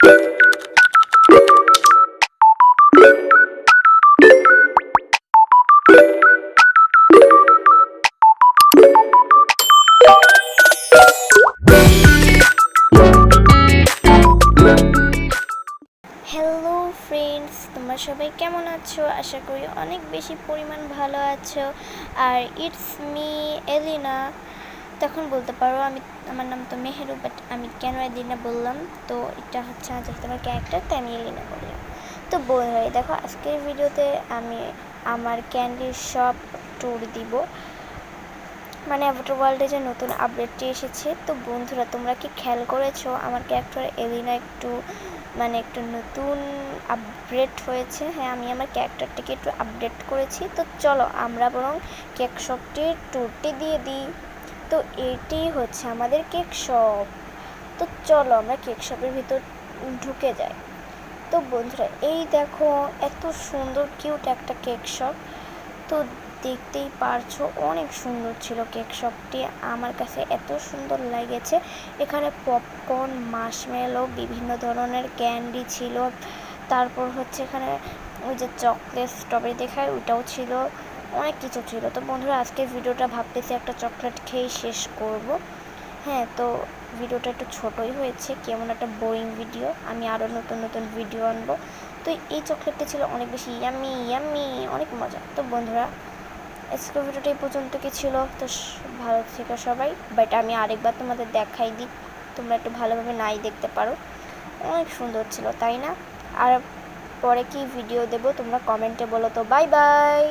Hello friends, তোমরা সবাই কেমন আছো? আশা করি অনেক বেশি পরিমাণ ভালো আছো। আর ইটস মি এলিনা। তখন বলতে পারো আমার নাম তো মেহেরু, বাট আমি কেন এলিনা বললাম, তো এটা হচ্ছে যেহেতু আমার ক্যারেক্টার, তাই আমি এলিনা বললাম। তো বন্ধুরা, দেখো আজকের ভিডিওতে আমি আমার ক্যান্ডির শপ ট্যুর দিব, মানে অ্যাভাটার ওয়ার্ল্ডে যে নতুন আপডেটটি এসেছে। তো বন্ধুরা, তোমরা কি খেয়াল করেছো আমার ক্যারেক্টার এলিনা একটু নতুন আপডেট হয়েছে? হ্যাঁ, আমি আমার ক্যারেক্টারটিকে একটু আপডেট করেছি। তো চলো আমরা বরং কেক শপটির ট্যুরটি দিয়ে দিই। তো এটি হচ্ছে আমাদের কেক শপ। তো চলো আমরা কেক শপের ভিতর ঢুকে যাই। তো বন্ধুরা, এই দেখো এত সুন্দর কিউট একটা কেক শপ। তো দেখতেই পারছো অনেক সুন্দর ছিল কেক শপটি, আমার কাছে এত সুন্দর লেগেছে। এখানে পপকর্ন, মার্শমেলো, বিভিন্ন ধরনের ক্যান্ডি ছিল। তারপর হচ্ছে এখানে ওই যে চকলেট স্ট্রবেরি দেখায় ওইটাও ছিল, অনেক কিছু ছিল। তো বন্ধুরা, আজকের ভিডিওটা ভাবতেছি একটা চকলেট খেয়েই শেষ করব। হ্যাঁ, তো ভিডিওটা একটু ছোটোই হয়েছে, কেমন একটা বোরিং ভিডিও। আমি আরও নতুন নতুন ভিডিও আনবো। তো এই চকলেটটি ছিল অনেক বেশি ইয়াম্মি ইয়াম্মি, অনেক মজা। তো বন্ধুরা, আজকের ভিডিওটা এই পর্যন্ত কি ছিল। তো ভালো থেকো সবাই, বাট আমি আরেকবার তোমাদের দেখাই দিই, তোমরা একটু ভালোভাবে নাই দেখতে পারো। অনেক সুন্দর ছিল, তাই না? আর পরে কি ভিডিও দেবো তোমরা কমেন্টে বলো। তো বাই বাই।